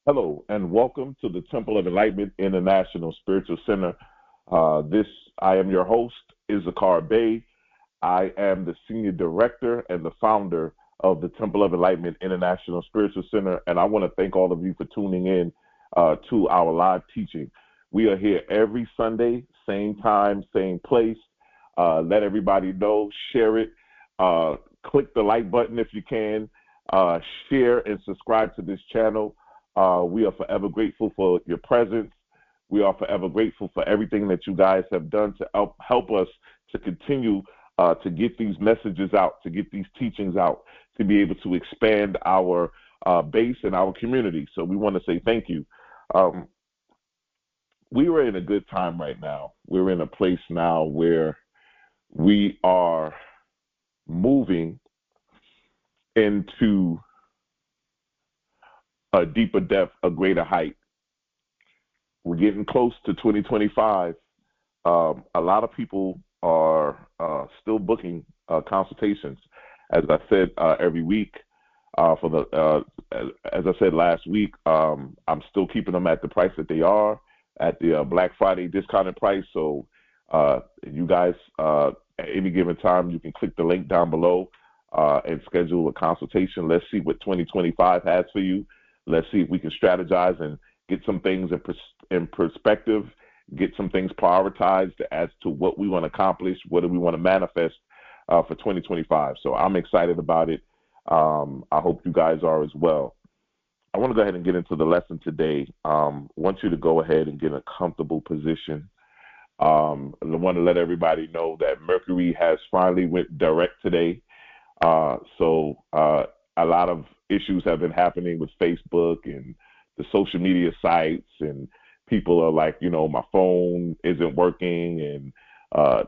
Hello, and welcome to the Temple of Enlightenment International Spiritual Center. I am your host, issacharbey. I am the Senior Director and the founder of the Temple of Enlightenment International Spiritual Center, and I want to thank all of you for tuning in to our live teaching. We are here every Sunday, same time, same place. Let everybody know, share it, click the like button if you can, share and subscribe to this channel. We are forever grateful for your presence. We are forever grateful for everything that you guys have done to help us to continue to get these messages out, to get these teachings out, to be able to expand our base and our community. So we want to say thank you. We are in a good time right now. We're in a place now where we are moving into a deeper depth, a greater height. We're getting close to 2025. A lot of people are still booking consultations. As I said every week, as I said last week, I'm still keeping them at the price that they are, at the Black Friday discounted price. So you guys, at any given time, you can click the link down below and schedule a consultation. Let's see what 2025 has for you. Let's see if we can strategize and get some things in perspective, get some things prioritized as to what we want to accomplish, what do we want to manifest for 2025. So I'm excited about it. I hope you guys are as well. I want to go ahead and get into the lesson today. I want you to go ahead and get in a comfortable position. I want to let everybody know that Mercury has finally went direct today. So a lot of issues have been happening with Facebook and the social media sites, and people are like, my phone isn't working, and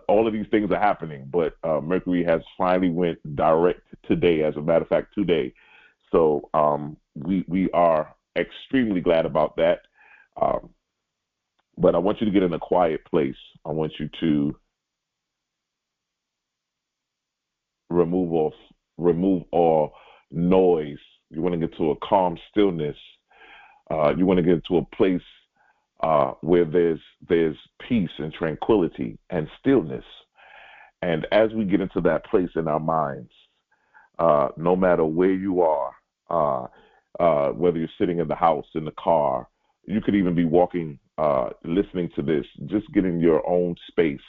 all of these things are happening. But Mercury has finally went direct today, as a matter of fact, today. So we are extremely glad about that. But I want you to get in a quiet place. I want you to remove all noise. You want to get to a calm stillness. You want to get to a place where there's peace and tranquility and stillness. And as we get into that place in our minds, no matter where you are, whether you're sitting in the house, in the car, you could even be walking, listening to this, just get in your own space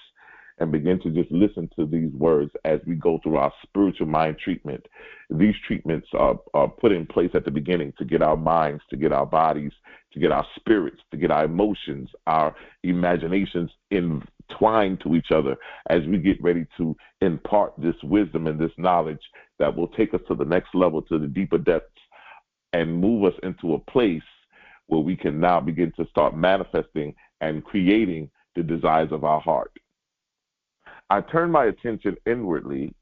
and begin to just listen to these words as we go through our spiritual mind treatment. These treatments are put in place at the beginning to get our minds, to get our bodies, to get our spirits, to get our emotions, our imaginations entwined to each other as we get ready to impart this wisdom and this knowledge that will take us to the next level, to the deeper depths, and move us into a place where we can now begin to start manifesting and creating the desires of our heart. I turn my attention inwardly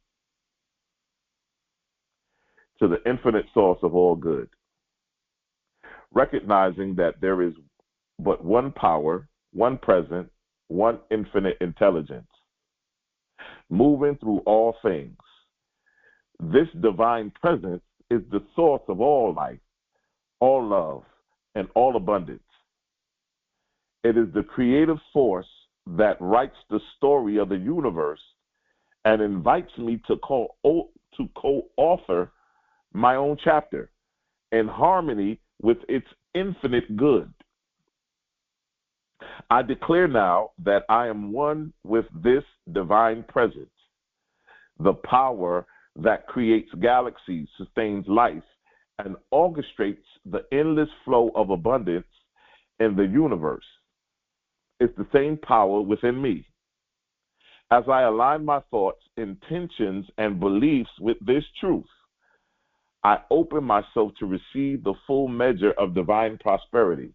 to the infinite source of all good, recognizing that there is but one power, one present, one infinite intelligence, moving through all things. This divine presence is the source of all life, all love, and all abundance. It is the creative force that writes the story of the universe and invites me to co-author my own chapter in harmony with its infinite good. I declare now that I am one with this divine presence, the power that creates galaxies, sustains life, and orchestrates the endless flow of abundance in the universe. It's the same power within me. As I align my thoughts, intentions, and beliefs with this truth, I open myself to receive the full measure of divine prosperity.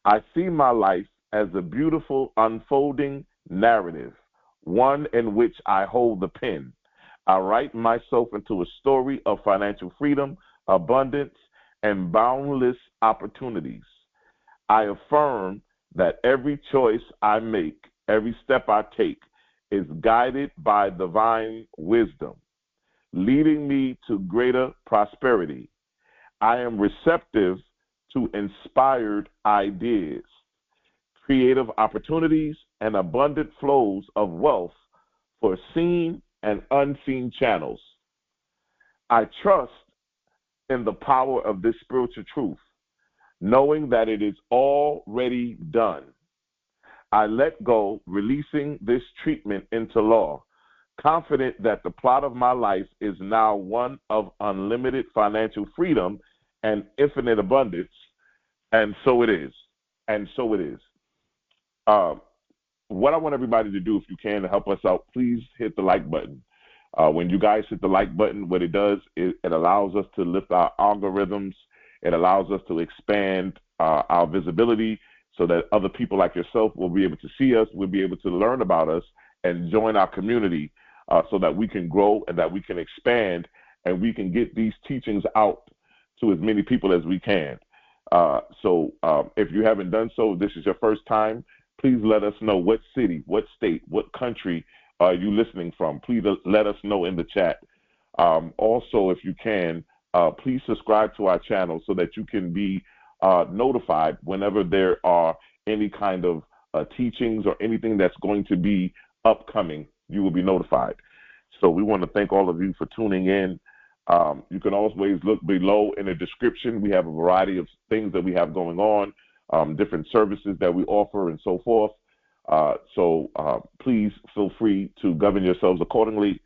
I see my life as a beautiful unfolding narrative, one in which I hold the pen. I write myself into a story of financial freedom, abundance, and boundless opportunities. I affirm that every choice I make, every step I take, is guided by divine wisdom, leading me to greater prosperity. I am receptive to inspired ideas, creative opportunities, and abundant flows of wealth for seen and unseen channels. I trust in the power of this spiritual truth, knowing that it is already done. I let go, releasing this treatment into law, confident that the plot of my life is now one of unlimited financial freedom and infinite abundance. And so it is. And so it is. What I want everybody to do, if you can, to help us out, please hit the like button. When you guys hit the like button, what it does is it allows us to lift our algorithms. It allows us to expand our visibility so that other people like yourself will be able to see us, will be able to learn about us, and join our community so that we can grow and that we can expand and we can get these teachings out to as many people as we can. So if you haven't done so, this is your first time, please let us know what city, what state, what country are you listening from. Please let us know in the chat. Also, if you can, please subscribe to our channel so that you can be notified whenever there are any kind of teachings or anything that's going to be upcoming. You will be notified. So we want to thank all of you for tuning in. You can always look below in the description. We have a variety of things that we have going on, different services that we offer and so forth. So please feel free to govern yourselves accordingly.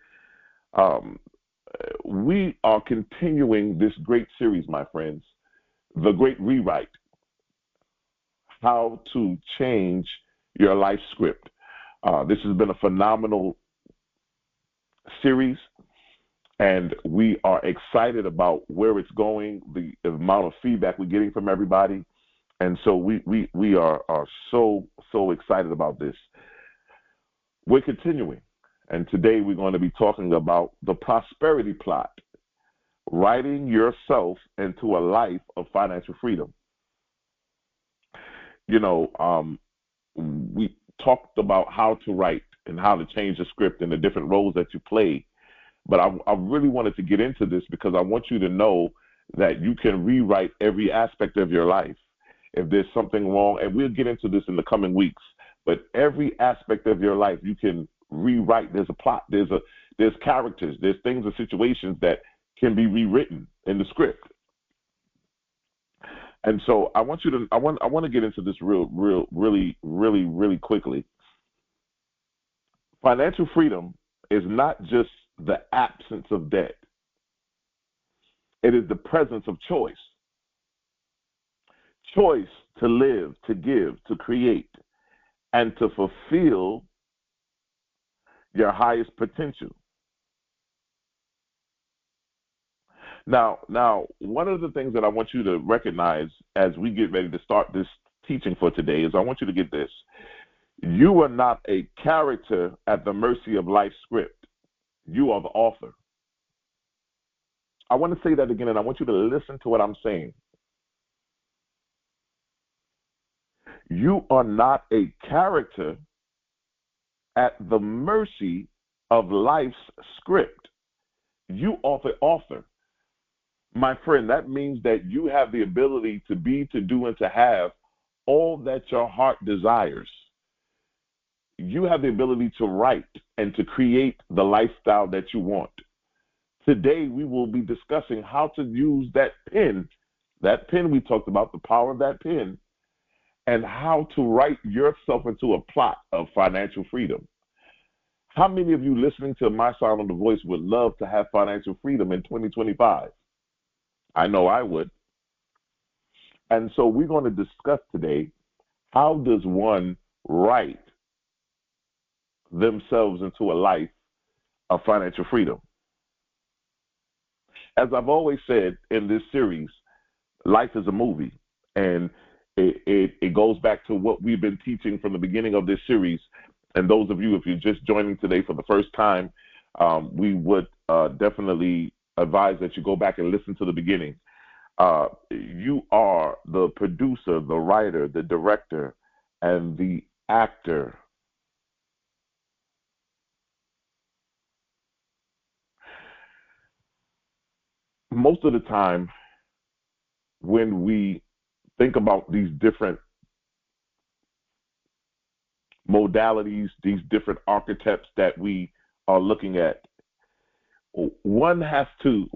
We are continuing this great series, my friends, The Great Rewrite, How to Change Your Life Script. This has been a phenomenal series, and we are excited about where it's going, the amount of feedback we're getting from everybody. And so we are so excited about this. We're continuing, and today we're going to be talking about the prosperity plot, writing yourself into a life of financial freedom. You know, we talked about how to write and how to change the script and the different roles that you play. But I really wanted to get into this because I want you to know that you can rewrite every aspect of your life. If there's something wrong, and we'll get into this in the coming weeks, but every aspect of your life you can rewrite. There's a plot, there's characters, there's things and situations that can be rewritten in the script. And so I want to get into this really quickly. Financial freedom is not just the absence of debt. It is the presence of choice. Choice to live, to give, to create, and to fulfill your highest potential. Now, one of the things that I want you to recognize as we get ready to start this teaching for today is I want you to get this. You are not a character at the mercy of life's script. You are the author. I want to say that again, and I want you to listen to what I'm saying. You are not a character at the mercy of life's script. You are the author. My friend, that means that you have the ability to be, to do, and to have all that your heart desires. You have the ability to write and to create the lifestyle that you want. Today, we will be discussing how to use that pen we talked about, the power of that pen, and how to write yourself into a plot of financial freedom. How many of you listening to my sound of the voice would love to have financial freedom in 2025? I know I would. And so we're going to discuss today, how does one write themselves into a life of financial freedom? As I've always said in this series, life is a movie, and it goes back to what we've been teaching from the beginning of this series. And those of you, if you're just joining today for the first time, we would definitely advise that you go back and listen to the beginning. You are the producer, the writer, the director, and the actor. Most of the time, when we think about these different modalities, these different archetypes that we are looking at, one has to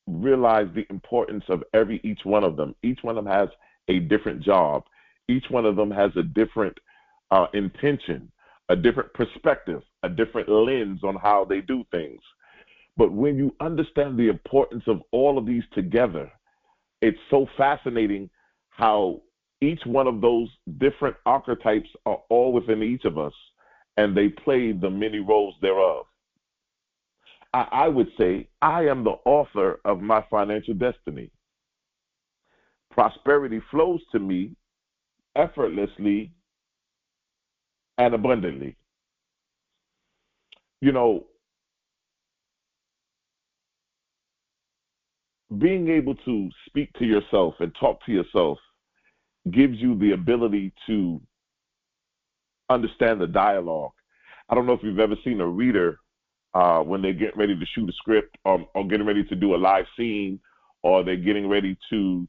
realize the importance of each one of them. Each one of them has a different job. Each one of them has a different intention, a different perspective, a different lens on how they do things. But when you understand the importance of all of these together, it's so fascinating how each one of those different archetypes are all within each of us, and they play the many roles thereof. I would say I am the author of my financial destiny. Prosperity flows to me effortlessly and abundantly. You know, being able to speak to yourself and talk to yourself gives you the ability to understand the dialogue. I don't know if you've ever seen a reader when they get ready to shoot a script or getting ready to do a live scene, or they're getting ready to,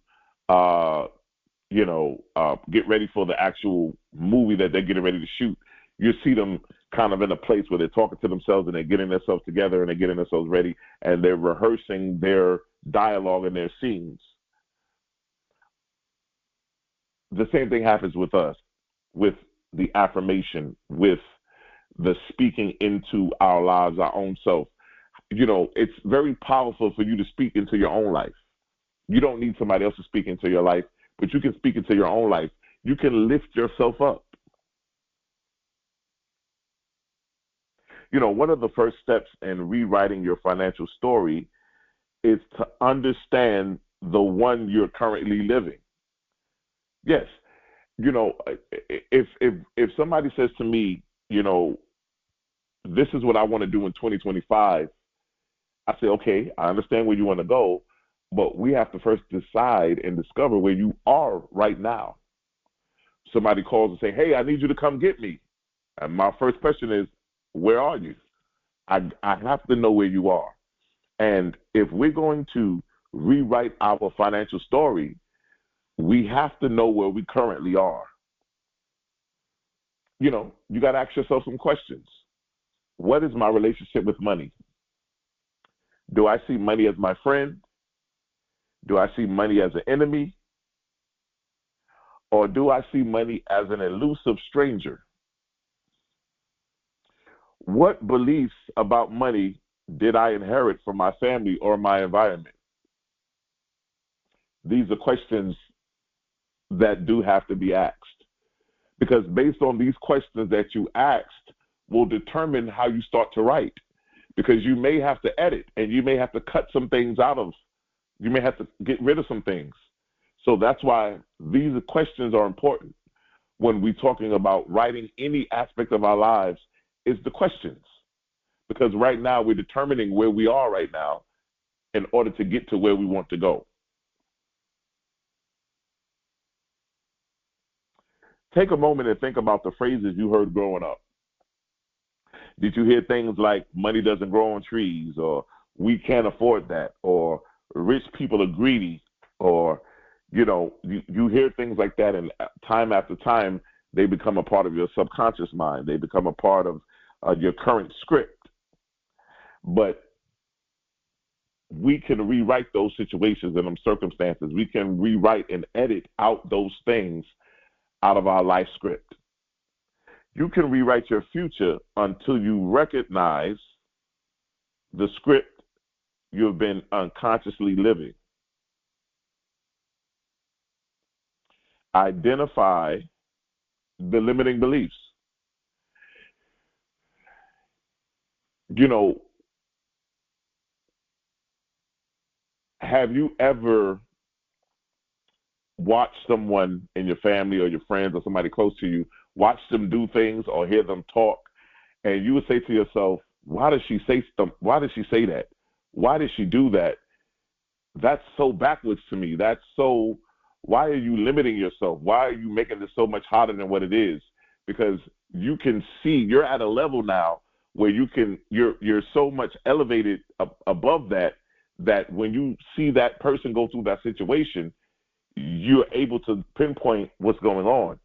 get ready for the actual movie that they're getting ready to shoot. You see them kind of in a place where they're talking to themselves and they're getting themselves together and they're getting themselves ready and they're rehearsing their dialogue and their scenes. The same thing happens with us, with the affirmation, with the speaking into our lives, our own self. You know, it's very powerful for you to speak into your own life. You don't need somebody else to speak into your life, but you can speak into your own life. You can lift yourself up. You know, one of the first steps in rewriting your financial story is to understand the one you're currently living. Yes, you know, if somebody says to me, you know, this is what I want to do in 2025, I say, okay, I understand where you want to go, but we have to first decide and discover where you are right now. Somebody calls and say, hey, I need you to come get me. And my first question is, where are you? I have to know where you are. And if we're going to rewrite our financial story, we have to know where we currently are. You know, you got to ask yourself some questions. What is my relationship with money? Do I see money as my friend? Do I see money as an enemy? Or do I see money as an elusive stranger? What beliefs about money did I inherit from my family or my environment? These are questions that do have to be asked, because based on these questions that you asked will determine how you start to write, because you may have to edit and you may have to cut some things out of, you may have to get rid of some things. So that's why these questions are important when we're talking about writing any aspect of our lives, is the questions. Because right now we're determining where we are right now in order to get to where we want to go. Take a moment and think about the phrases you heard growing up. Did you hear things like money doesn't grow on trees, or we can't afford that, or rich people are greedy, or, you know, you hear things like that, and time after time, they become a part of your subconscious mind. They become a part of your current script. But we can rewrite those situations and them circumstances. We can rewrite and edit out those things out of our life script. You can rewrite your future until you recognize the script you've been unconsciously living. Identify the limiting beliefs. You know, have you ever watched someone in your family or your friends or somebody close to you, watch them do things or hear them talk, and you would say to yourself, why does she say that? Why did she do that? That's so backwards to me. That's so, why are you limiting yourself? Why are you making this so much harder than what it is? Because you can see you're at a level now where you're so much elevated above that when you see that person go through that situation, you're able to pinpoint what's going on.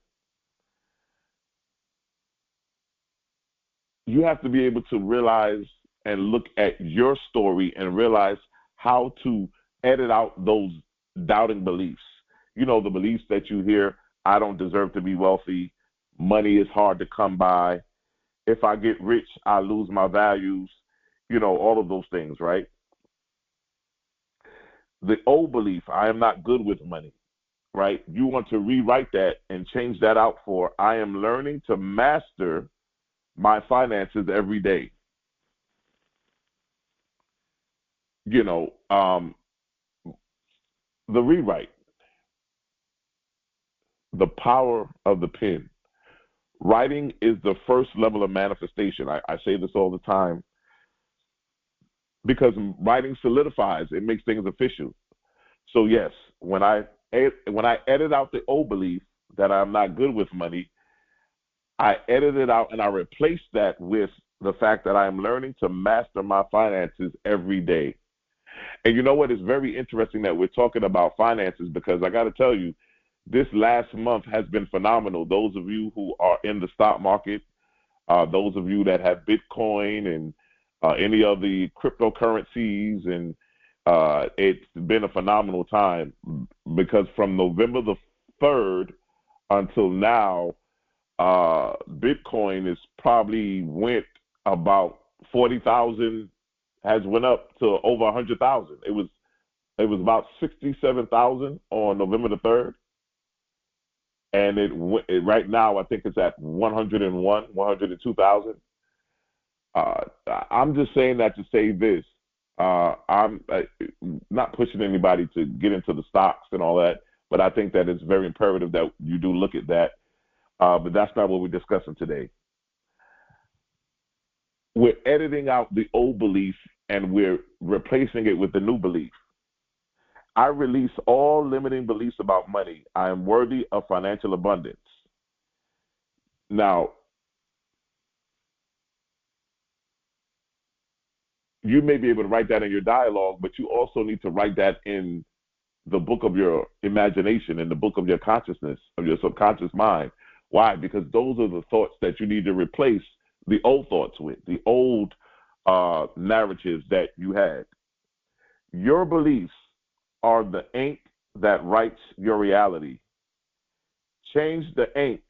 You have to be able to realize and look at your story and realize how to edit out those doubting beliefs. You know, the beliefs that you hear: I don't deserve to be wealthy, money is hard to come by, if I get rich, I lose my values, you know, all of those things, right? The old belief: I am not good with money, right? You want to rewrite that and change that out for: I am learning to master my finances every day. You know, the rewrite, the power of the pen. Writing is the first level of manifestation. I say this all the time because writing solidifies, it makes things official. So yes, when I edit out the old belief that I'm not good with money, I edit it out and I replace that with the fact that I am learning to master my finances every day. And you know what? It's very interesting that we're talking about finances, because I got to tell you, this last month has been phenomenal. Those of you who are in the stock market, those of you that have Bitcoin and any of the cryptocurrencies, and it's been a phenomenal time, because from November the 3rd until now, Bitcoin is probably went about 40,000, has went up to over 100,000. It was about 67,000 on November the 3rd. And right now, I think it's at 101, 102,000. I'm just saying that to say this. I'm not pushing anybody to get into the stocks and all that, but I think that it's very imperative that you do look at that. But that's not what we're discussing today. We're editing out the old belief and we're replacing it with the new belief. I release all limiting beliefs about money. I am worthy of financial abundance. Now, you may be able to write that in your dialogue, but you also need to write that in the book of your imagination, in the book of your consciousness, of your subconscious mind. Why? Because those are the thoughts that you need to replace the old thoughts with, the old narratives that you had. Your beliefs are the ink that writes your reality. Change the ink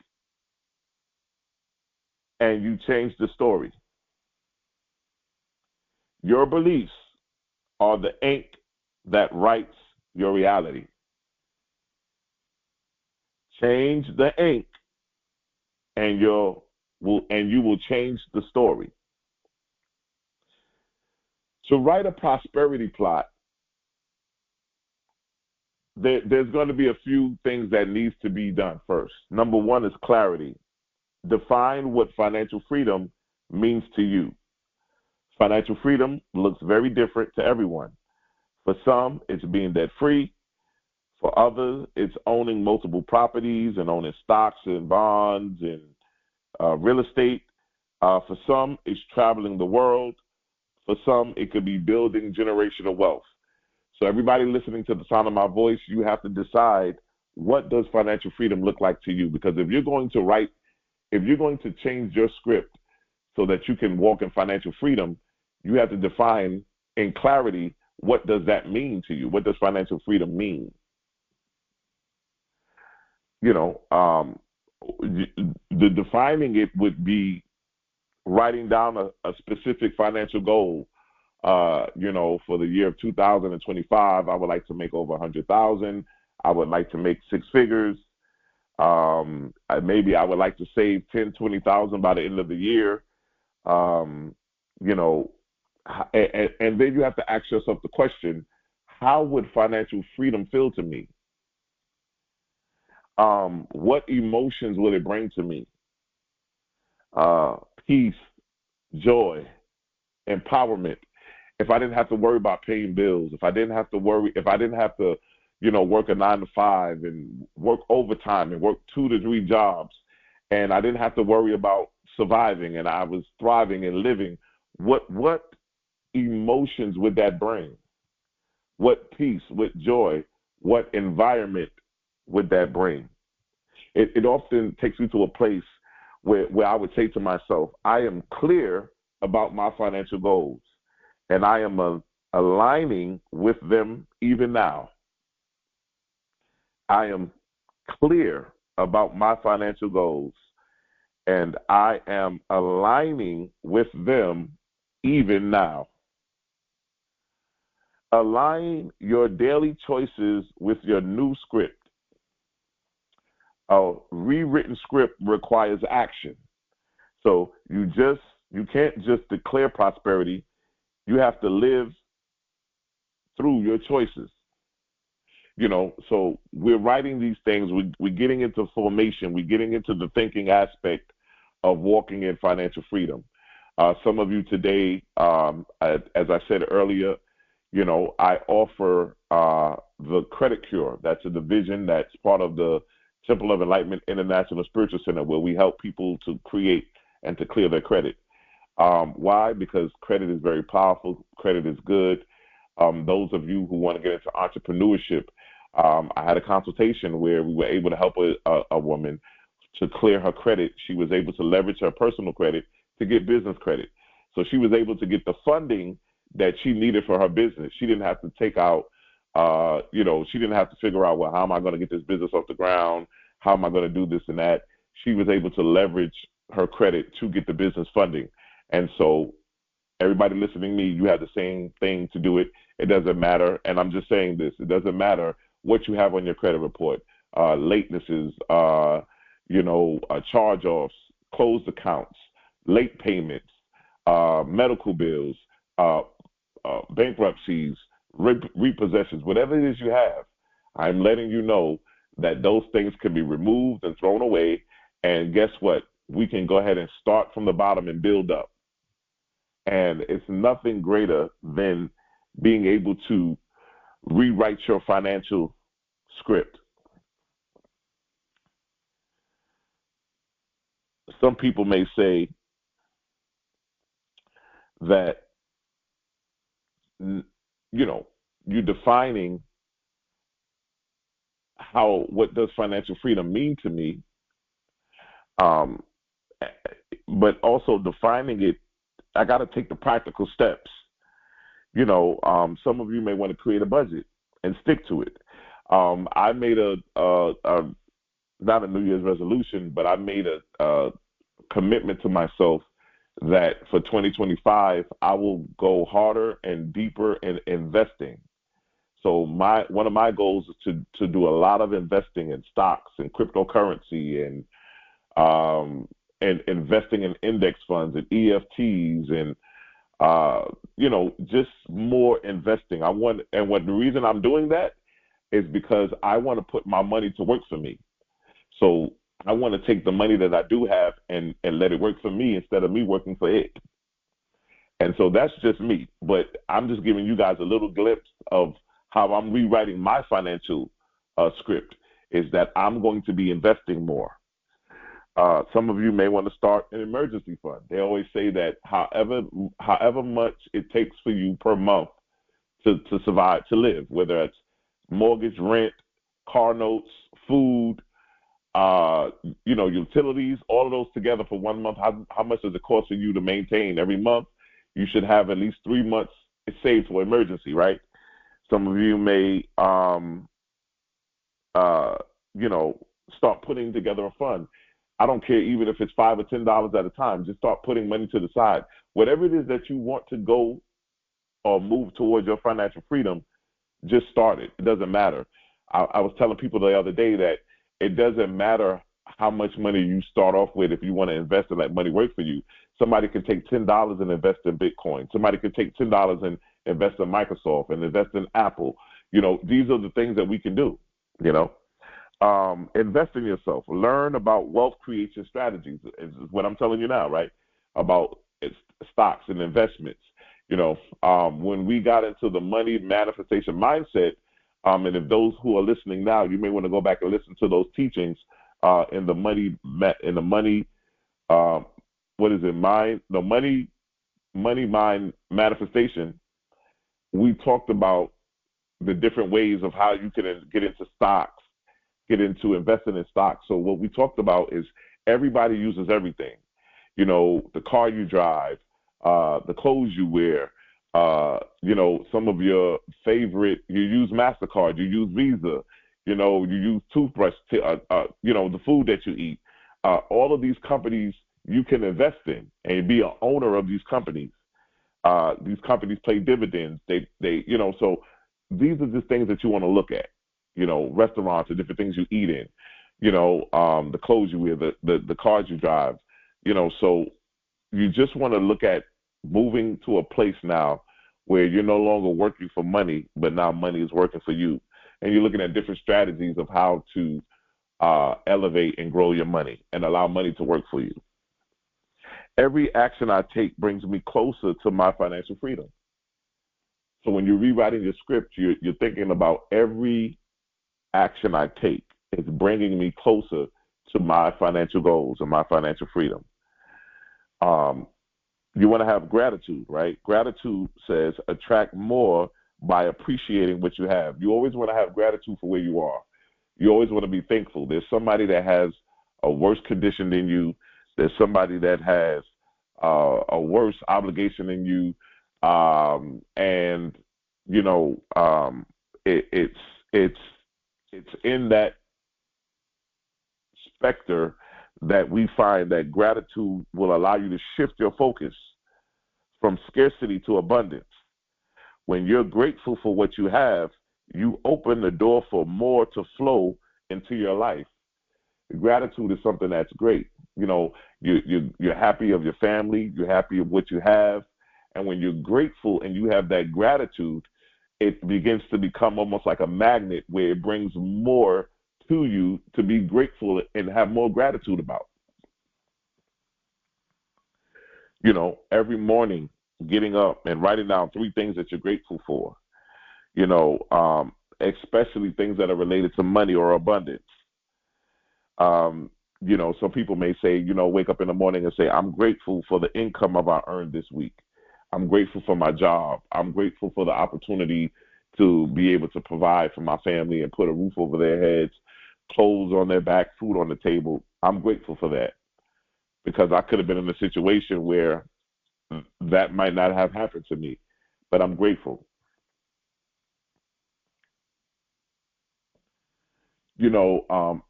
and you change the story. Your beliefs are the ink that writes your reality. Change the ink and you will change the story. To write a prosperity plot, there's going to be a few things that needs to be done first. Number one is clarity. Define what financial freedom means to you. Financial freedom looks very different to everyone. For some, it's being debt free. For others, it's owning multiple properties and owning stocks and bonds and real estate. For some, it's traveling the world. For some, it could be building generational wealth. So everybody listening to the sound of my voice, you have to decide, what does financial freedom look like to you? Because if you're going to change your script so that you can walk in financial freedom, you have to define in clarity, what does that mean to you? What does financial freedom mean? You know, the defining it would be writing down a specific financial goal. You know, for the year of 2025, I would like to make over 100,000. I would like to make six figures. Maybe I would like to save 10, 20,000 by the end of the year. You know, and then you have to ask yourself the question, how would financial freedom feel to me? What emotions will it bring to me? Peace, joy, empowerment. If I didn't have to worry about paying bills, if I didn't have to, you know, work a 9 to 5 and work overtime and work 2 to 3 jobs, and I didn't have to worry about surviving and I was thriving and living, what emotions would that bring? What peace, what joy, what environment would that bring? It often takes me to a place where I would say to myself, I am clear about my financial goals, and I am aligning with them even now. I am clear about my financial goals, and I am aligning with them even now. Align your daily choices with your new script. A rewritten script requires action. So you can't just declare prosperity. You have to live through your choices. So we're writing these things. We're getting into formation. We're getting into the thinking aspect of walking in financial freedom. Some of you today, as I said earlier, I offer the Credit Cure. That's a division that's part of the Temple of Enlightenment International Spiritual Center, where we help people to create and to clear their credit. Why? Because credit is very powerful. Credit is good. Those of you who want to get into entrepreneurship, I had a consultation where we were able to help a woman to clear her credit. She was able to leverage her personal credit to get business credit. So she was able to get the funding that she needed for her business. She didn't have to take out, she didn't have to figure out, well, how am I going to get this business off the ground? How am I going to do this and that? She was able to leverage her credit to get the business funding. And so everybody listening to me, you have the same thing to do it. It doesn't matter. And I'm just saying this. It doesn't matter what you have on your credit report, latenesses, charge-offs, closed accounts, late payments, medical bills, bankruptcies, repossessions, whatever it is you have. I'm letting you know that those things can be removed and thrown away. And guess what? We can go ahead and start from the bottom and build up. And it's nothing greater than being able to rewrite your financial script. Some people may say that, you're defining what does financial freedom mean to me, but also defining it, I got to take the practical steps. Some of you may want to create a budget and stick to it. I made not a New Year's resolution, but I made a commitment to myself that for 2025, I will go harder and deeper in investing. So one of my goals is to do a lot of investing in stocks and cryptocurrency and investing in index funds and EFTs and just more investing. The reason I'm doing that is because I want to put my money to work for me. So I want to take the money that I do have and let it work for me instead of me working for it. And so that's just me. But I'm just giving you guys a little glimpse of how I'm rewriting my financial script, is that I'm going to be investing more. Some of you may want to start an emergency fund. They always say that however much it takes for you per month to survive, to live, whether it's mortgage, rent, car notes, food, utilities, all of those together for 1 month, how much does it cost for you to maintain every month? You should have at least 3 months saved for emergency, right? Some of you may, start putting together a fund. I don't care even if it's $5 or $10 at a time. Just start putting money to the side. Whatever it is that you want to go or move towards your financial freedom, just start it. It doesn't matter. I was telling people the other day that it doesn't matter how much money you start off with if you want to invest and let money work for you. Somebody can take $10 and invest in Bitcoin. Somebody can take $10 and invest in Microsoft and invest in Apple. These are the things that we can do, Invest in yourself. Learn about wealth creation strategies is what I'm telling you now, right? About stocks and investments. When we got into the money manifestation mindset, and if those who are listening now, you may want to go back and listen to those teachings in the money mind manifestation. We talked about the different ways of how you can get into stocks, get into investing in stocks. So what we talked about is everybody uses everything. The car you drive, the clothes you wear, some of your favorite, you use MasterCard, you use Visa, you use toothbrush, the food that you eat. All of these companies you can invest in and be an owner of these companies. These companies pay dividends. So these are just things that you want to look at. Restaurants, the different things you eat in. The clothes you wear, the cars you drive. So you just want to look at moving to a place now where you're no longer working for money, but now money is working for you. And you're looking at different strategies of how to elevate and grow your money and allow money to work for you. Every action I take brings me closer to my financial freedom. So when you're rewriting your script, you're thinking about every action I take is bringing me closer to my financial goals and my financial freedom. You want to have gratitude, right? Gratitude says attract more by appreciating what you have. You always want to have gratitude for where you are. You always want to be thankful. There's somebody that has a worse condition than you. There's somebody that has a worse obligation than you. It's in that specter that we find that gratitude will allow you to shift your focus from scarcity to abundance. When you're grateful for what you have, you open the door for more to flow into your life. Gratitude is something that's great. You're happy of your family, you're happy of what you have, and when you're grateful and you have that gratitude, it begins to become almost like a magnet where it brings more to you to be grateful and have more gratitude about. Every morning, getting up and writing down 3 things that you're grateful for, especially things that are related to money or abundance. Some people may say, wake up in the morning and say, I'm grateful for the income I earned this week. I'm grateful for my job. I'm grateful for the opportunity to be able to provide for my family and put a roof over their heads, clothes on their back, food on the table. I'm grateful for that because I could have been in a situation where that might not have happened to me, but I'm grateful.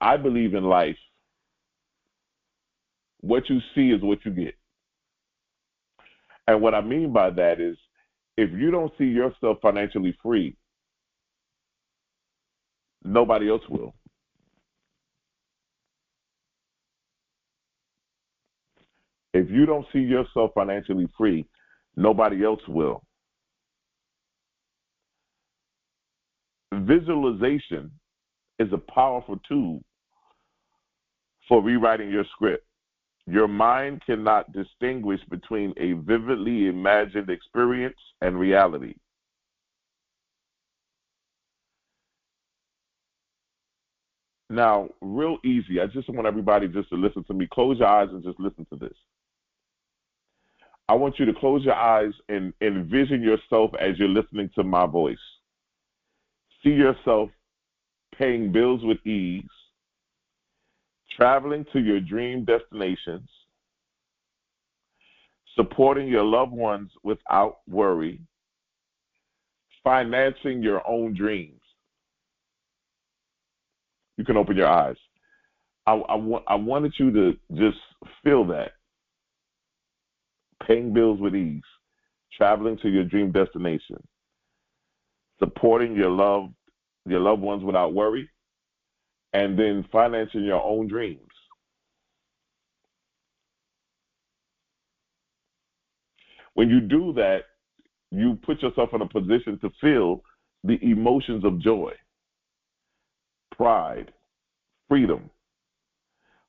I believe in life. What you see is what you get. And what I mean by that is if you don't see yourself financially free, nobody else will. If you don't see yourself financially free, nobody else will. Visualization is a powerful tool for rewriting your script. Your mind cannot distinguish between a vividly imagined experience and reality. Now, real easy. I just want everybody just to listen to me. Close your eyes and just listen to this. I want you to close your eyes and envision yourself as you're listening to my voice. See yourself paying bills with ease, traveling to your dream destinations, supporting your loved ones without worry, financing your own dreams. You can open your eyes. I wanted you to just feel that. Paying bills with ease, traveling to your dream destination, supporting your loved ones without worry, and then financing your own dreams. When you do that, you put yourself in a position to feel the emotions of joy, pride, freedom.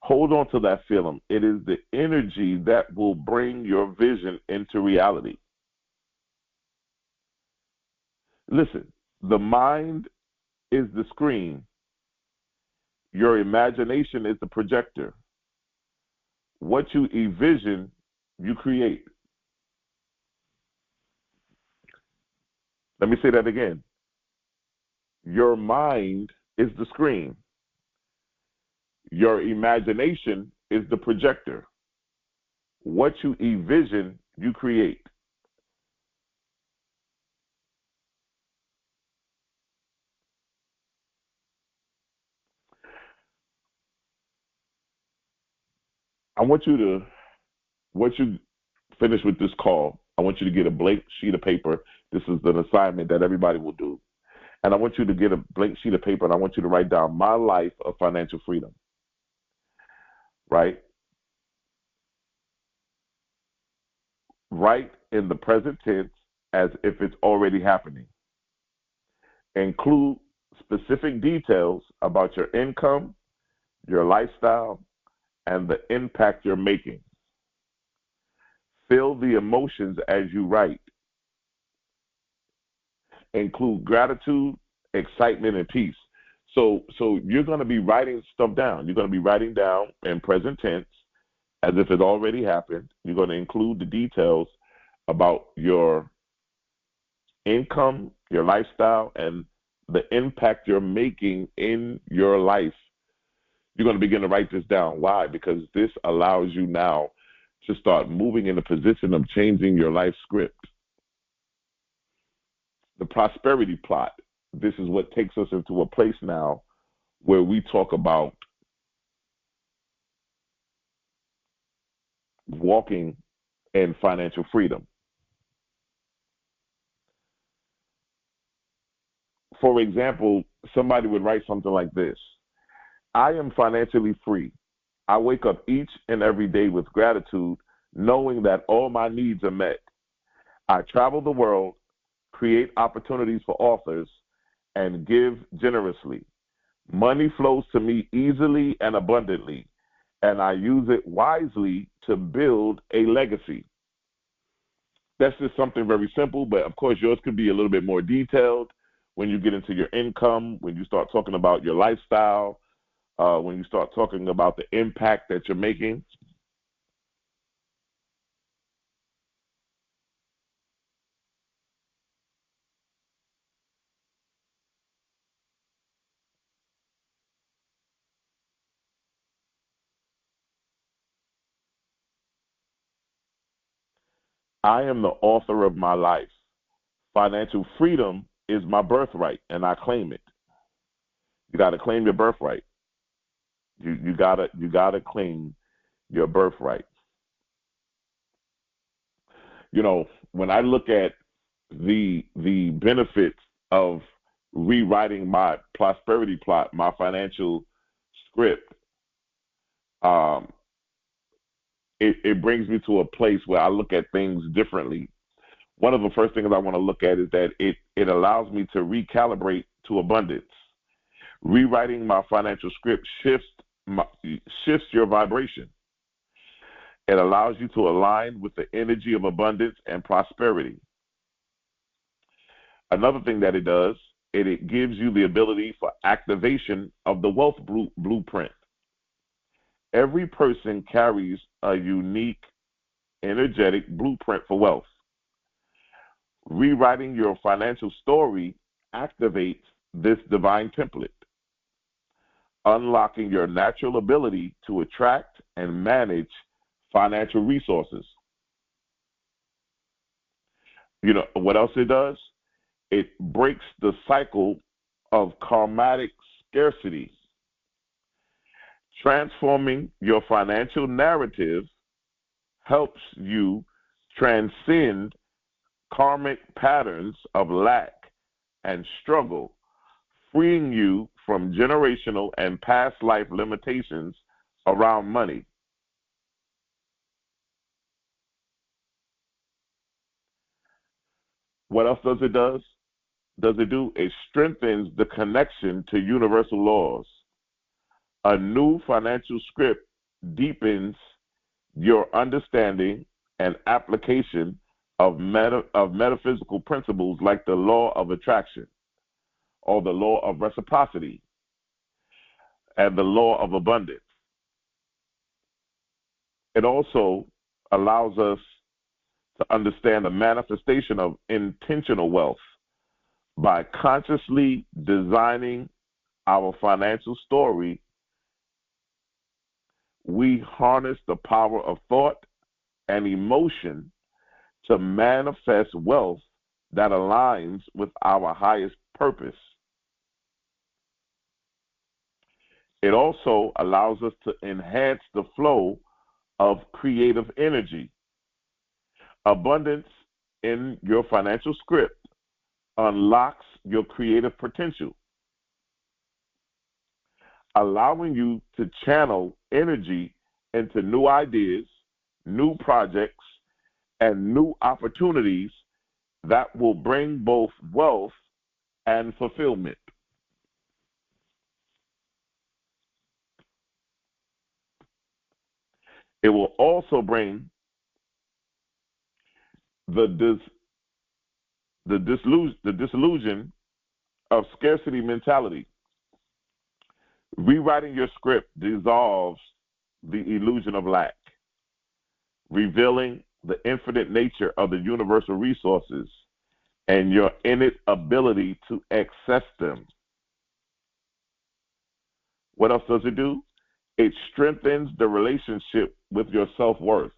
Hold on to that feeling. It is the energy that will bring your vision into reality. Listen, the mind is the screen. Your imagination is the projector. What you envision, you create. Let me say that again. Your mind is the screen. Your imagination is the projector. What you envision, you create. I want you to, once you finish with this call, I want you to get a blank sheet of paper. This is an assignment that everybody will do. And I want you to get a blank sheet of paper, and I want you to write down my life of financial freedom, right? Write in the present tense as if it's already happening. Include specific details about your income, your lifestyle, and the impact you're making. Feel the emotions as you write. Include gratitude, excitement, and peace. So you're going to be writing stuff down. You're going to be writing down in present tense as if it already happened. You're going to include the details about your income, your lifestyle, and the impact you're making in your life. You're going to begin to write this down. Why? Because this allows you now to start moving in a position of changing your life script. The prosperity plot. This is what takes us into a place now where we talk about walking in financial freedom. For example, somebody would write something like this: I am financially free. I wake up each and every day with gratitude, knowing that all my needs are met. I travel the world, create opportunities for authors, and give generously. Money flows to me easily and abundantly, and I use it wisely to build a legacy. That's just something very simple, but of course yours could be a little bit more detailed when you get into your income, when you start talking about your lifestyle, when you start talking about the impact that you're making. I am the author of my life. Financial freedom is my birthright, and I claim it. You got to claim your birthright. You gotta claim your birthright. You know, when I look at the benefits of rewriting my prosperity plot, my financial script, um, it brings me to a place where I look at things differently. One of the first things I want to look at is that it allows me to recalibrate to abundance. Rewriting my financial script shifts your vibration. It allows you to align with the energy of abundance and prosperity. Another thing that it does, it gives you the ability for activation of the wealth blueprint. Every person carries a unique, energetic blueprint for wealth. Rewriting your financial story activates this divine template, unlocking your natural ability to attract and manage financial resources. You know what else it does? It breaks the cycle of karmatic scarcity. Transforming your financial narrative helps you transcend karmic patterns of lack and struggle, freeing you from generational and past life limitations around money. What else does it do? It strengthens the connection to universal laws. A new financial script deepens your understanding and application of metaphysical principles like the law of attraction or the law of reciprocity and the law of abundance. It also allows us to understand the manifestation of intentional wealth by consciously designing our financial story we harness the power of thought and emotion to manifest wealth that aligns with our highest purpose. It also allows us to enhance the flow of creative energy. Abundance in your financial script unlocks your creative potential, allowing you to channel energy into new ideas, new projects, and new opportunities that will bring both wealth and fulfillment. It will also bring the disillusion of scarcity mentality. Rewriting your script dissolves the illusion of lack, revealing the infinite nature of the universal resources and your innate ability to access them. What else does it do? It strengthens the relationship with your self-worth.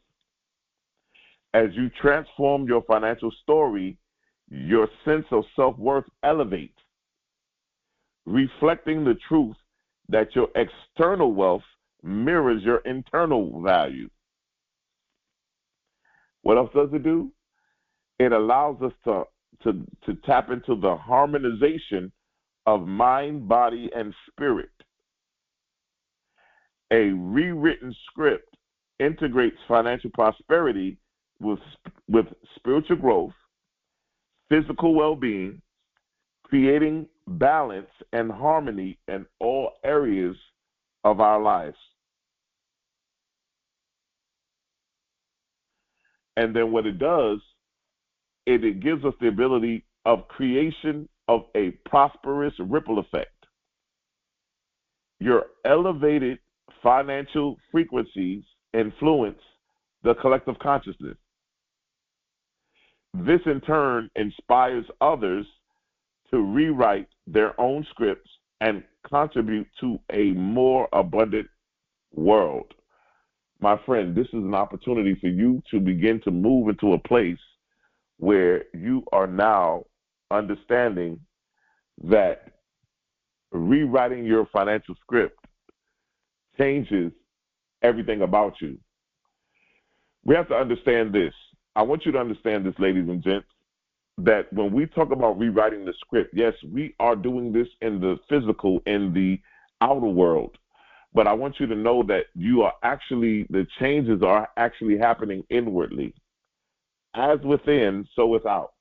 As you transform your financial story, your sense of self-worth elevates, reflecting the truth that your external wealth mirrors your internal value. What else does it do? It allows us to tap into the harmonization of mind, body, and spirit. A rewritten script integrates financial prosperity with spiritual growth, physical well-being, creating balance and harmony in all areas of our lives. And then what it does, it gives us the ability of creation of a prosperous ripple effect. Your elevated financial frequencies influence the collective consciousness. This in turn inspires others to rewrite their own scripts and contribute to a more abundant world. My friend, this is an opportunity for you to begin to move into a place where you are now understanding that rewriting your financial script changes everything about you. We have to understand this. I want you to understand this, ladies and gents, that when we talk about rewriting the script, yes, we are doing this in the physical, in the outer world. But I want you to know that the changes are actually happening inwardly. As within, so without.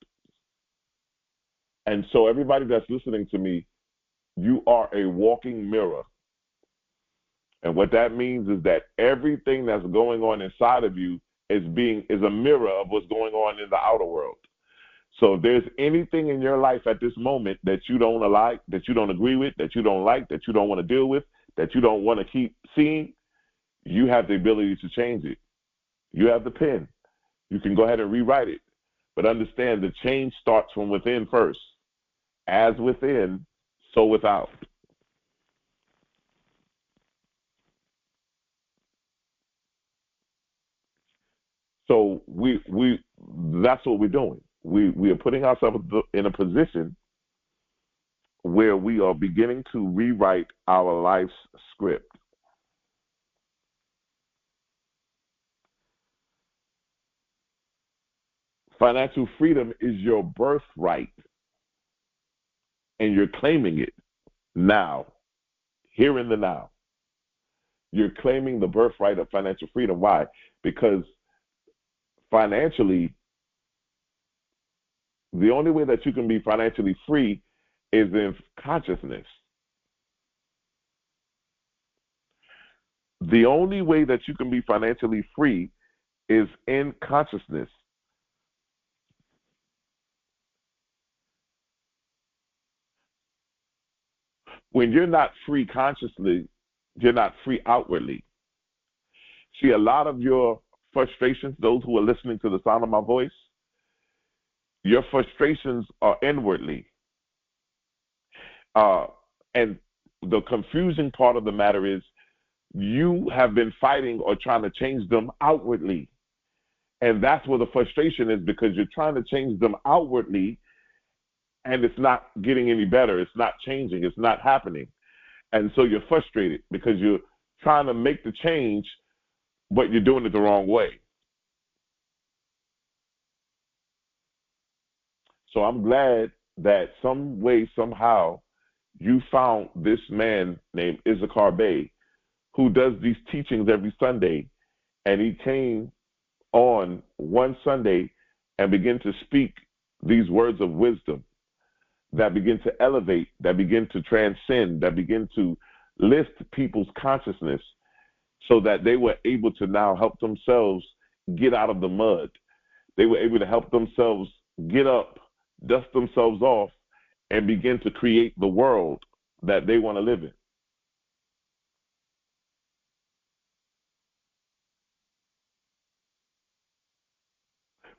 And so everybody that's listening to me, you are a walking mirror. And what that means is that everything that's going on inside of you is a mirror of what's going on in the outer world. So if there's anything in your life at this moment that you don't like, that you don't agree with, that you don't like, that you don't want to deal with, that you don't want to keep seeing, you have the ability to change it. You have the pen. You can go ahead and rewrite it. But understand the change starts from within first. As within, so without. So that's what we're doing. We are putting ourselves in a position where we are beginning to rewrite our life's script. Financial freedom is your birthright, and you're claiming it now, here in the now. You're claiming the birthright of financial freedom. Why? Because financially, the only way that you can be financially free is in consciousness. The only way that you can be financially free is in consciousness. When you're not free consciously, you're not free outwardly. See, a lot of your frustrations, those who are listening to the sound of my voice, your frustrations are inwardly. And the confusing part of the matter is you have been fighting or trying to change them outwardly. And that's where the frustration is, because you're trying to change them outwardly and it's not getting any better. It's not changing. It's not happening. And so you're frustrated because you're trying to make the change, but you're doing it the wrong way. So I'm glad that some way, somehow, you found this man named Issacharbey who does these teachings every Sunday. And he came on one Sunday and began to speak these words of wisdom that begin to elevate, that begin to transcend, that begin to lift people's consciousness so that they were able to now help themselves get out of the mud. They were able to help themselves get up, dust themselves off, and begin to create the world that they want to live in.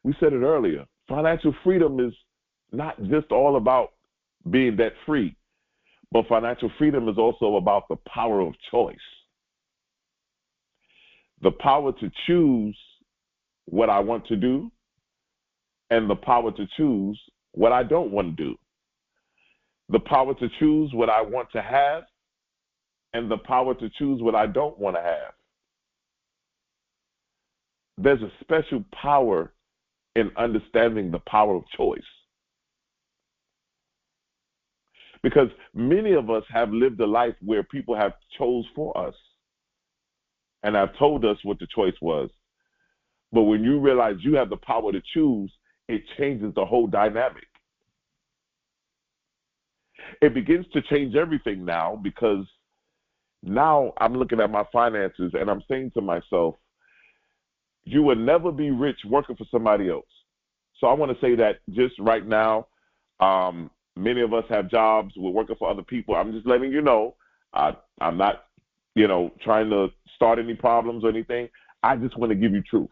We said it earlier, financial freedom is not just all about being debt free, but financial freedom is also about the power of choice. The power to choose what I want to do and the power to choose what I don't want to do. The power to choose what I want to have and the power to choose what I don't want to have. There's a special power in understanding the power of choice. Because many of us have lived a life where people have chose for us and have told us what the choice was. But when you realize you have the power to choose, it changes the whole dynamic. It begins to change everything now, because now I'm looking at my finances and I'm saying to myself, you will never be rich working for somebody else. So I want to say that just right now, many of us have jobs. We're working for other people. I'm just letting you know, I'm not, trying to start any problems or anything. I just want to give you truth.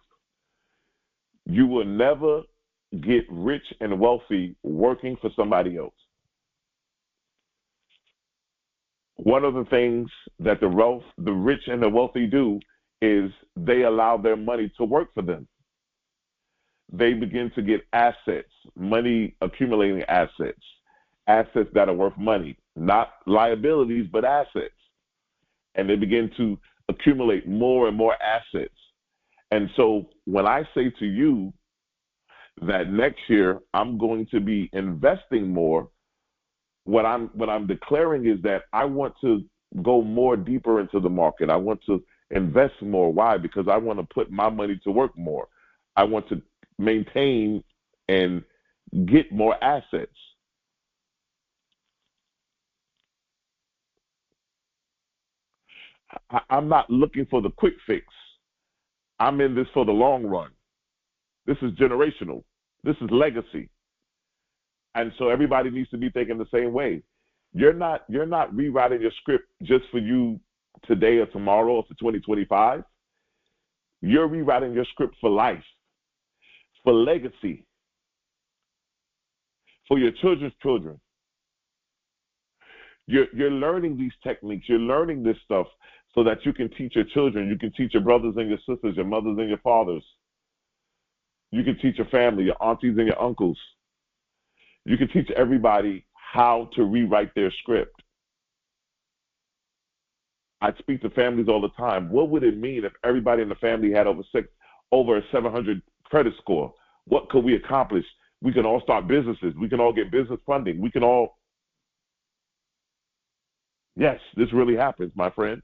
You will never get rich and wealthy working for somebody else. One of the things that the rich and the wealthy do is they allow their money to work for them. They begin to get assets, money accumulating assets that are worth money, not liabilities, but assets. And they begin to accumulate more and more assets. And so when I say to you that next year I'm going to be investing more, what I'm declaring is that I want to go more deeper into the market. I want to invest more. Why? Because I want to put my money to work more. I want to maintain and get more assets. I'm not looking for the quick fix. I'm in this for the long run. This is generational. This is legacy. And so everybody needs to be thinking the same way. You're not rewriting your script just for you today or tomorrow or for 2025. You're rewriting your script for life, for legacy, for your children's children. You're learning these techniques. You're learning this stuff so that you can teach your children. You can teach your brothers and your sisters, your mothers and your fathers. You can teach your family, your aunties and your uncles. You can teach everybody how to rewrite their script. I speak to families all the time. What would it mean if everybody in the family had over a 700 credit score? What could we accomplish? We can all start businesses. We can all get business funding. We can all... Yes, this really happens, my friend.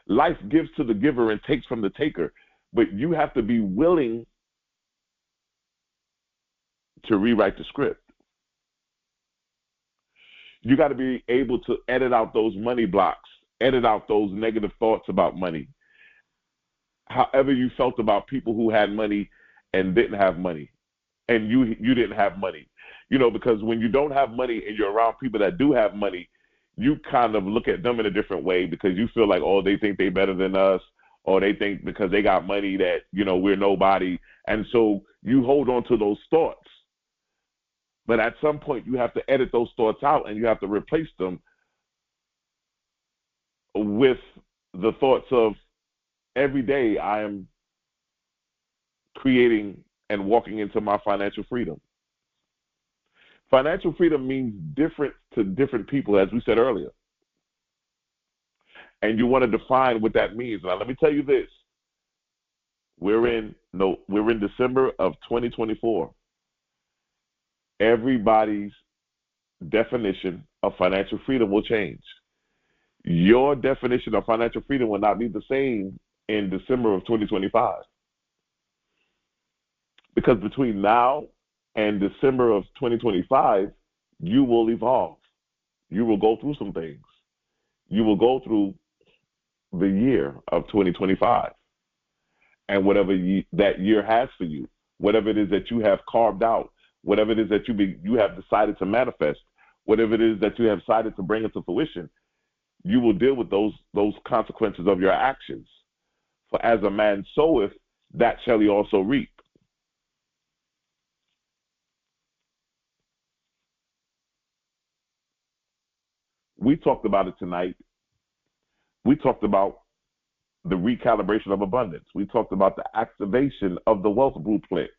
Life gives to the giver and takes from the taker, but you have to be willing to rewrite the script. You got to be able to edit out those money blocks, edit out those negative thoughts about money. However you felt about people who had money and didn't have money, and you didn't have money. Because when you don't have money and you're around people that do have money, you kind of look at them in a different way, because you feel like, oh, they think they're better than us, or they think because they got money that, we're nobody. And so you hold on to those thoughts. But at some point, you have to edit those thoughts out and you have to replace them with the thoughts of every day I am creating and walking into my financial freedom. Financial freedom means different to different people, as we said earlier. And you want to define what that means. Now, let me tell you this. We're in December of 2024. Everybody's definition of financial freedom will change. Your definition of financial freedom will not be the same in December of 2025. Because between now and December of 2025, you will evolve. You will go through some things. You will go through the year of 2025. And whatever that year has for you, whatever it is that you have carved out, whatever it is that you have decided to manifest, whatever it is that you have decided to bring into fruition, you will deal with those consequences of your actions. For as a man soweth, that shall he also reap. We talked about it tonight. We talked about the recalibration of abundance. We talked about the activation of the wealth blueprint.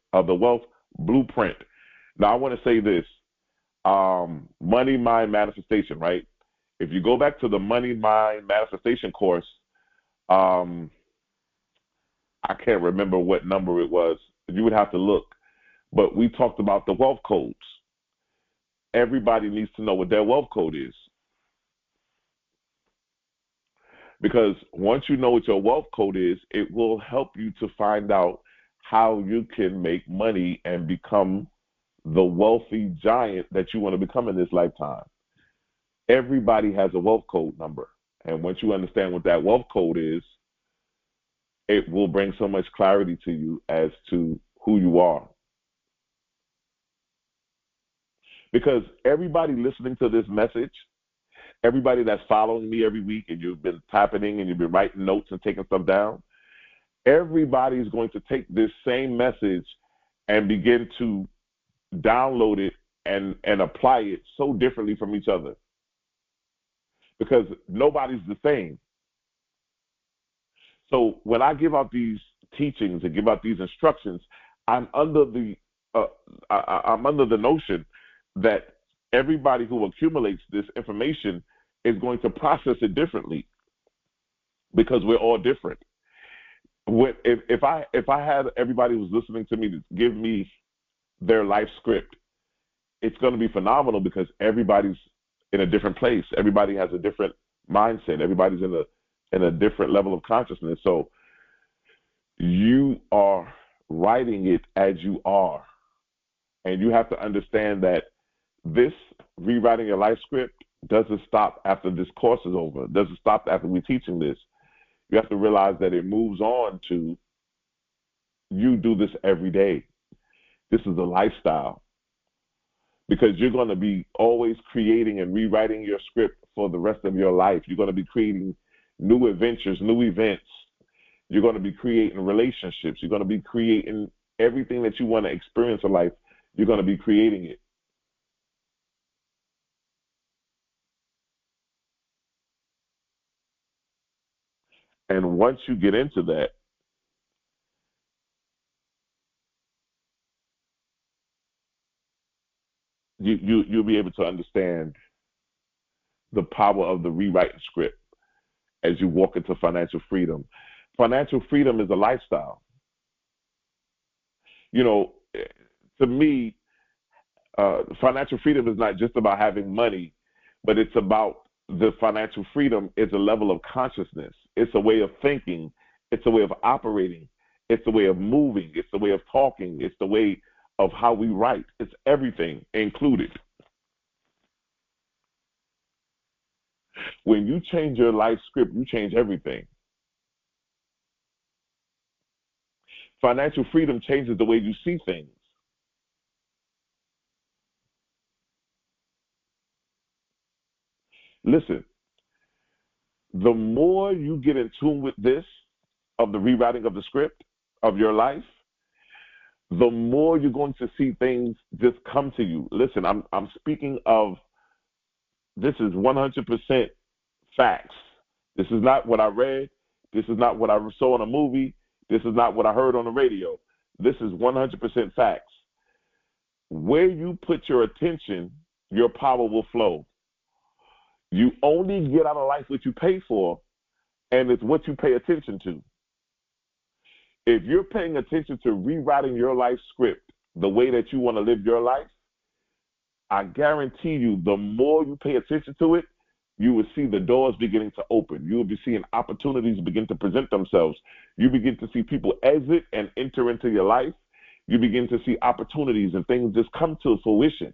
Now, I want to say this, money, mind, manifestation, right? If you go back to the money, mind, manifestation course, I can't remember what number it was. You would have to look. But we talked about the wealth codes. Everybody needs to know what their wealth code is. Because once you know what your wealth code is, it will help you to find out how you can make money and become the wealthy giant that you want to become in this lifetime. Everybody has a wealth code number. And once you understand what that wealth code is, it will bring so much clarity to you as to who you are. Because everybody listening to this message, everybody that's following me every week and you've been tapping and you've been writing notes and taking stuff down, everybody's going to take this same message and begin to download it and apply it so differently from each other. Because nobody's the same. So when I give out these teachings and give out these instructions, I'm under the notion that everybody who accumulates this information is going to process it differently, because we're all different. If I had everybody who's listening to me to give me their life script, it's going to be phenomenal, because everybody's in a different place. Everybody has a different mindset. Everybody's in a different level of consciousness. So you are writing it as you are, and you have to understand that this rewriting your life script doesn't stop after this course is over. It doesn't stop after we're teaching this. You have to realize that it moves on to you do this every day. This is a lifestyle, because you're going to be always creating and rewriting your script for the rest of your life. You're going to be creating new adventures, new events. You're going to be creating relationships. You're going to be creating everything that you want to experience in life. You're going to be creating it. And once you get into that, you'll be able to understand the power of the rewriting script as you walk into financial freedom. Financial freedom is a lifestyle. You know, to me, financial freedom is not just about having money, but it's about the financial freedom is a level of consciousness. It's a way of thinking. It's a way of operating. It's a way of moving. It's the way of talking. It's the way of how we write. It's everything included. When you change your life script, you change everything. Financial freedom changes the way you see things. Listen, the more you get in tune with this, of the rewriting of the script of your life, the more you're going to see things just come to you. Listen, I'm speaking of, this is 100% facts. This is not what I read. This is not what I saw in a movie. This is not what I heard on the radio. This is 100% facts. Where you put your attention, your power will flow. You only get out of life what you pay for, and it's what you pay attention to. If you're paying attention to rewriting your life script the way that you want to live your life, I guarantee you, the more you pay attention to it, you will see the doors beginning to open. You will be seeing opportunities begin to present themselves. You begin to see people exit and enter into your life. You begin to see opportunities and things just come to fruition.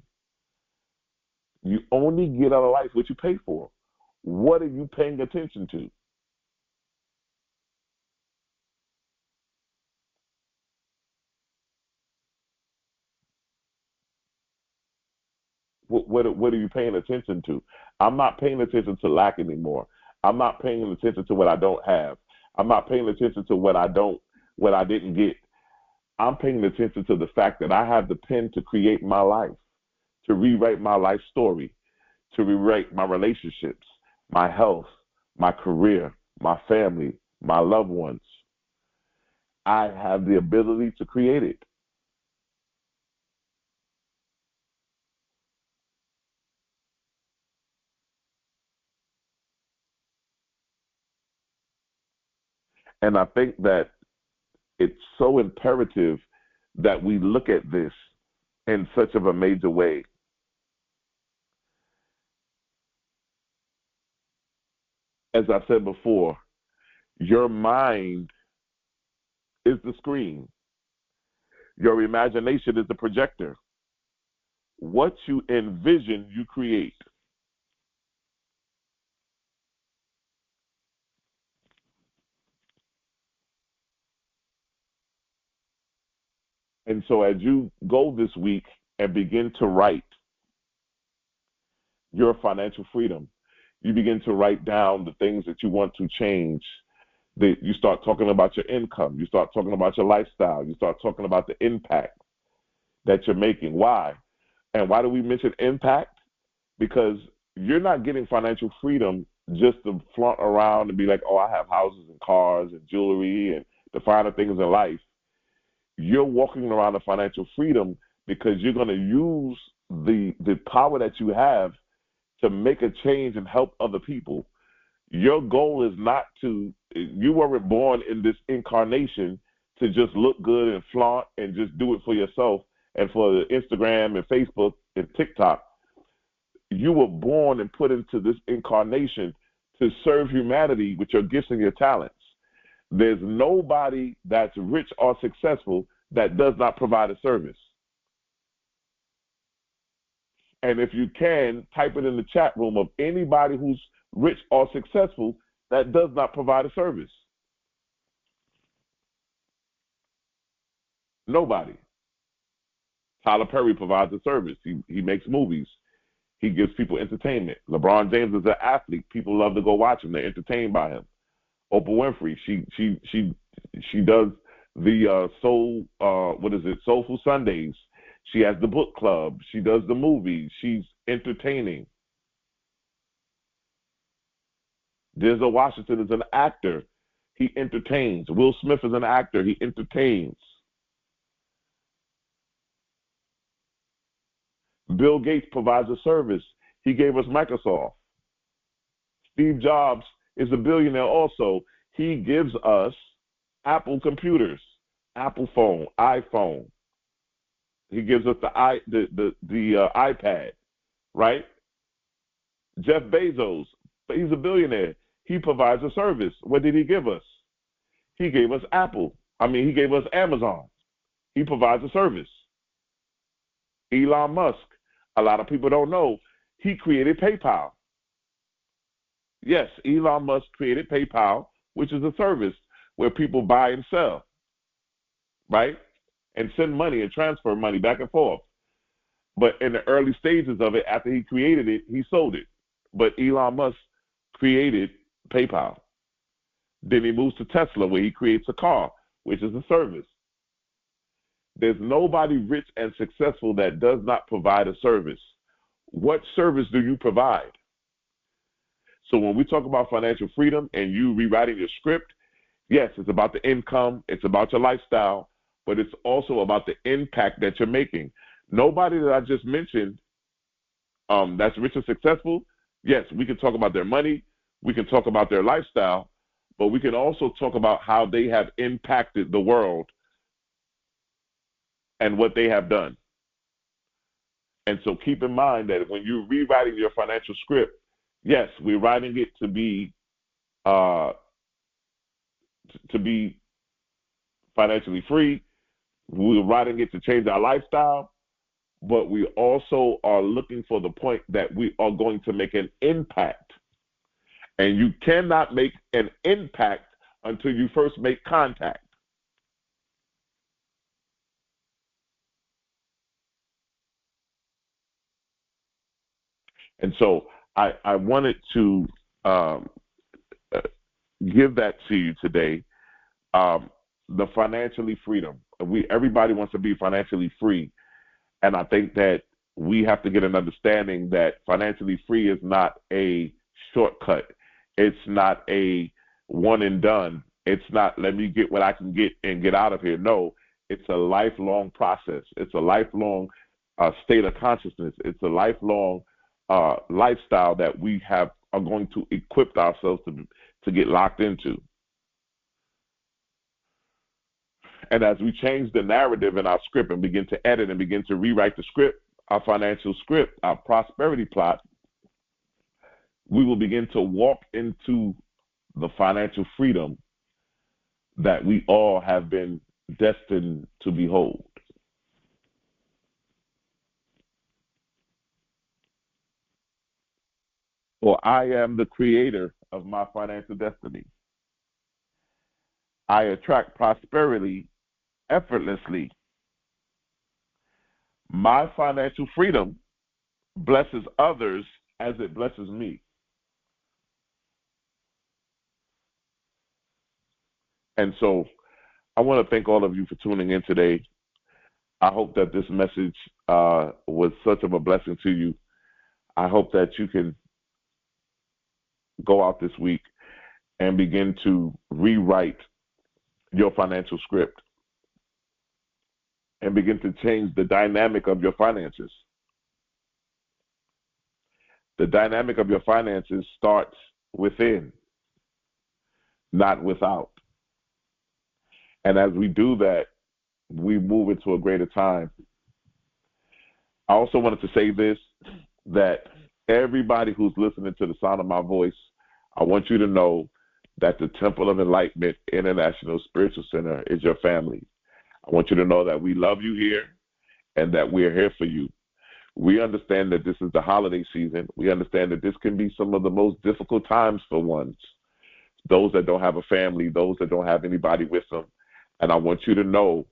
You only get out of life what you pay for. What are you paying attention to? What are you paying attention to? I'm not paying attention to lack anymore. I'm not paying attention to what I don't have. I'm not paying attention to what I didn't get. I'm paying attention to the fact that I have the pen to create my life, to rewrite my life story, to rewrite my relationships, my health, my career, my family, my loved ones. I have the ability to create it. And I think that it's so imperative that we look at this in such of a major way. As I said before, your mind is the screen. Your imagination is the projector. What you envision, you create. And so as you go this week and begin to write your financial freedom, you begin to write down the things that you want to change. You start talking about your income. You start talking about your lifestyle. You start talking about the impact that you're making. Why? And why do we mention impact? Because you're not getting financial freedom just to flaunt around and be like, oh, I have houses and cars and jewelry and the finer things in life. You're walking around the financial freedom because you're going to use the power that you have to make a change and help other people. Your goal is not to, you weren't born in this incarnation to just look good and flaunt and just do it for yourself and for the Instagram and Facebook and TikTok. You were born and put into this incarnation to serve humanity with your gifts and your talents. There's nobody that's rich or successful that does not provide a service. And if you can, type it in the chat room of anybody who's rich or successful that does not provide a service. Nobody. Tyler Perry provides a service. He makes movies. He gives people entertainment. LeBron James is an athlete. People love to go watch him. They're entertained by him. Oprah Winfrey, she does the Soulful Sundays. She has the book club. She does the movies. She's entertaining. Denzel Washington is an actor. He entertains. Will Smith is an actor. He entertains. Bill Gates provides a service. He gave us Microsoft. Steve Jobs is a billionaire also. He gives us Apple computers, Apple phone, iPhone. He gives us the iPad, right? Jeff Bezos, he's a billionaire. He provides a service. What did he give us? He gave us he gave us Amazon. He provides a service. Elon Musk, a lot of people don't know, he created PayPal. Yes, Elon Musk created PayPal, which is a service where people buy and sell, right? And send money and transfer money back and forth. But in the early stages of it, after he created it, he sold it. But Elon Musk created PayPal. Then he moves to Tesla, where he creates a car, which is a service. There's nobody rich and successful that does not provide a service. What service do you provide? So when we talk about financial freedom and you rewriting your script, yes, it's about the income, it's about your lifestyle, but it's also about the impact that you're making. Nobody that I just mentioned that's rich and successful, yes, we can talk about their money, we can talk about their lifestyle, but we can also talk about how they have impacted the world and what they have done. And so keep in mind that when you're rewriting your financial script, yes, we're writing it to be financially free. We're writing it to change our lifestyle, but we also are looking for the point that we are going to make an impact. And you cannot make an impact until you first make contact. And so I wanted to give that to you today. The financially freedom. Everybody wants to be financially free. And I think that we have to get an understanding that financially free is not a shortcut. It's not a one and done. It's not, let me get what I can get and get out of here. No, it's a lifelong process. It's a lifelong state of consciousness. It's a lifelong lifestyle that we are going to equip ourselves to get locked into. And as we change the narrative in our script and begin to edit and begin to rewrite the script, our financial script, our prosperity plot, we will begin to walk into the financial freedom that we all have been destined to behold. For I am the creator of my financial destiny. I attract prosperity effortlessly. My financial freedom blesses others as it blesses me. And so I want to thank all of you for tuning in today. I hope that this message was such of a blessing to you. I hope that you can go out this week and begin to rewrite your financial script and begin to change the dynamic of your finances. The dynamic of your finances starts within, not without. And as we do that, we move into a greater time. I also wanted to say this, that everybody who's listening to the sound of my voice, I want you to know that the Temple of Enlightenment International Spiritual Center is your family. I want you to know that we love you here and that we're here for you. We understand that this is the holiday season. We understand that this can be some of the most difficult times for ones, those that don't have a family, those that don't have anybody with them. And I want you to know,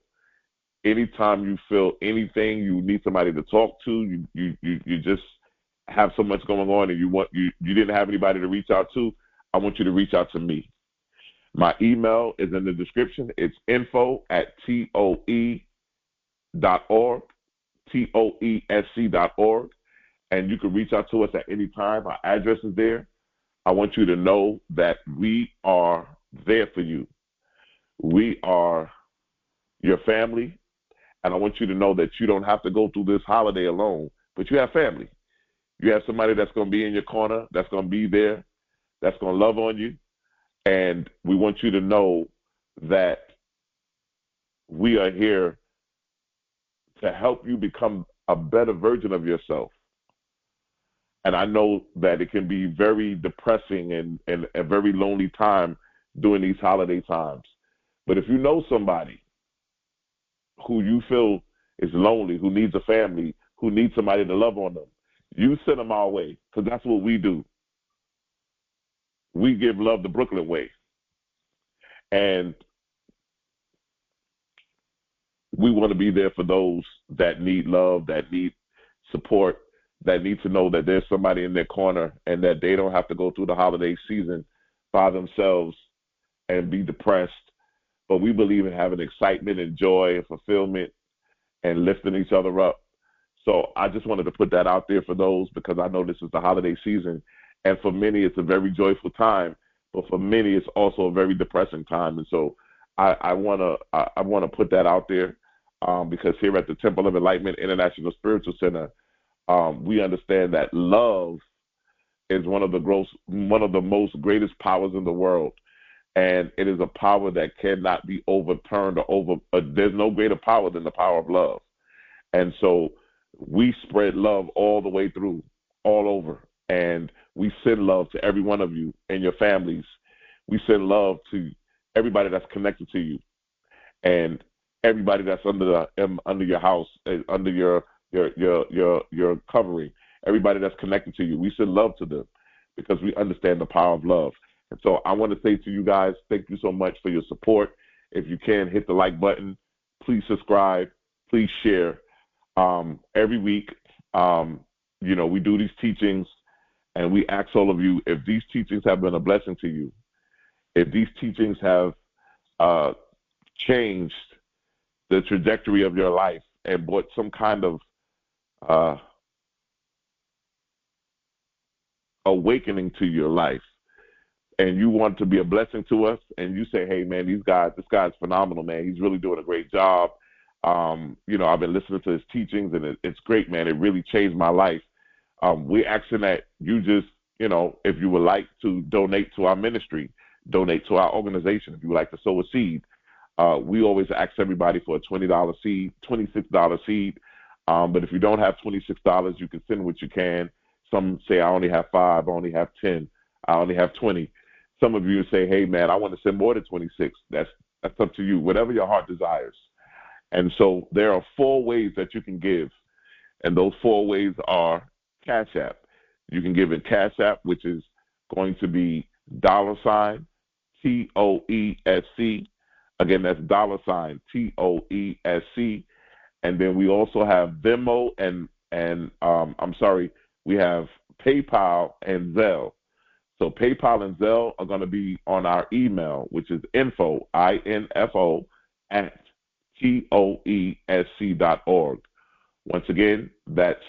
anytime you feel anything, you need somebody to talk to, you just have so much going on and you didn't have anybody to reach out to, I want you to reach out to me. My email is in the description. It's info@TOE.org, TOESC.org, and you can reach out to us at any time. Our address is there. I want you to know that we are there for you. We are your family, and I want you to know that you don't have to go through this holiday alone, but you have family. You have somebody that's going to be in your corner, that's going to be there, that's going to love on you, and we want you to know that we are here to help you become a better version of yourself. And I know that it can be very depressing and a very lonely time during these holiday times. But if you know somebody who you feel is lonely, who needs a family, who needs somebody to love on them, you send them our way, because that's what we do. We give love the Brooklyn way. And we want to be there for those that need love, that need support, that need to know that there's somebody in their corner and that they don't have to go through the holiday season by themselves and be depressed. But we believe in having excitement and joy and fulfillment and lifting each other up. So I just wanted to put that out there for those, because I know this is the holiday season And for many, it's a very joyful time, but for many, it's also a very depressing time. And so I wanna put that out there, because here at the Temple of Enlightenment International Spiritual Center, we understand that love is one of the most greatest powers in the world, and it is a power that cannot be overturned there's no greater power than the power of love. And so we spread love all the way through, all over, and we send love to every one of you and your families. We send love to everybody that's connected to you, and everybody that's under your house, under your covering, everybody that's connected to you. We send love to them because we understand the power of love. And so I want to say to you guys, thank you so much for your support. If you can, hit the like button. Please subscribe. Please share. Every week, we do these teachings, and we ask all of you, if these teachings have been a blessing to you, if these teachings have changed the trajectory of your life and brought some kind of awakening to your life, and you want to be a blessing to us, and you say, hey, man, this guy's phenomenal, man. He's really doing a great job. I've been listening to his teachings, and it's great, man. It really changed my life. We're asking that you just, if you would like to donate to our ministry, donate to our organization, if you would like to sow a seed. We always ask everybody for a $20 seed, $26 seed. But if you don't have $26, you can send what you can. Some say, I only have 5, I only have 10, I only have 20. Some of you say, hey, man, I want to send more than 26. That's up to you, whatever your heart desires. And so there are 4 ways that you can give, and those 4 ways are Cash App. You can give in Cash App, which is going to be $TOESC. Again, that's $TOESC. And then we also have VENMO we have PayPal and ZELLE. So PayPal and ZELLE are going to be on our email, which is info, INFO, at TOESC.org. Once again, that's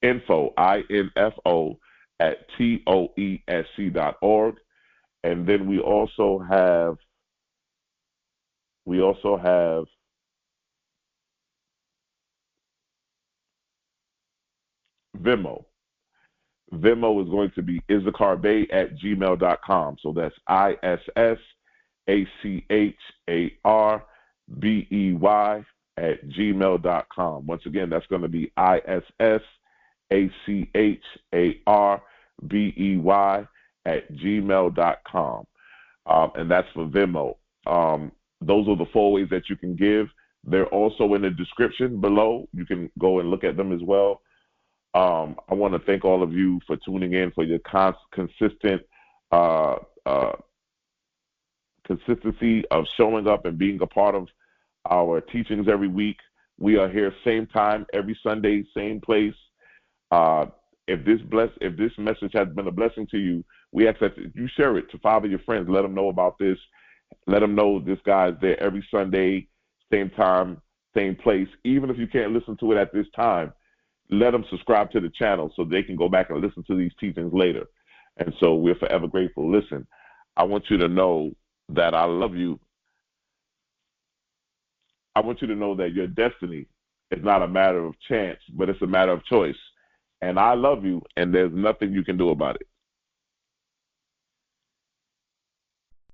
info, INFO, at TOESC.org. And then we also have Venmo. Venmo is going to be issacharbey at gmail.com. So that's issacharbey at gmail.com. Once again, that's going to be issacharbey at gmail.com. And that's for Venmo. Those are the 4 ways that you can give. They're also in the description below. You can go and look at them as well. I want to thank all of you for tuning in, for your consistent consistency of showing up and being a part of our teachings every week. We are here same time every Sunday, same place. If this message has been a blessing to you, we ask that you share it to 5 of your friends. Let them know about this. Let them know this guy's there every Sunday, same time, same place. Even if you can't listen to it at this time, let them subscribe to the channel so they can go back and listen to these teachings later. And so we're forever grateful. Listen, I want you to know that I love you. I want you to know that your destiny is not a matter of chance, but it's a matter of choice. And I love you, and there's nothing you can do about it.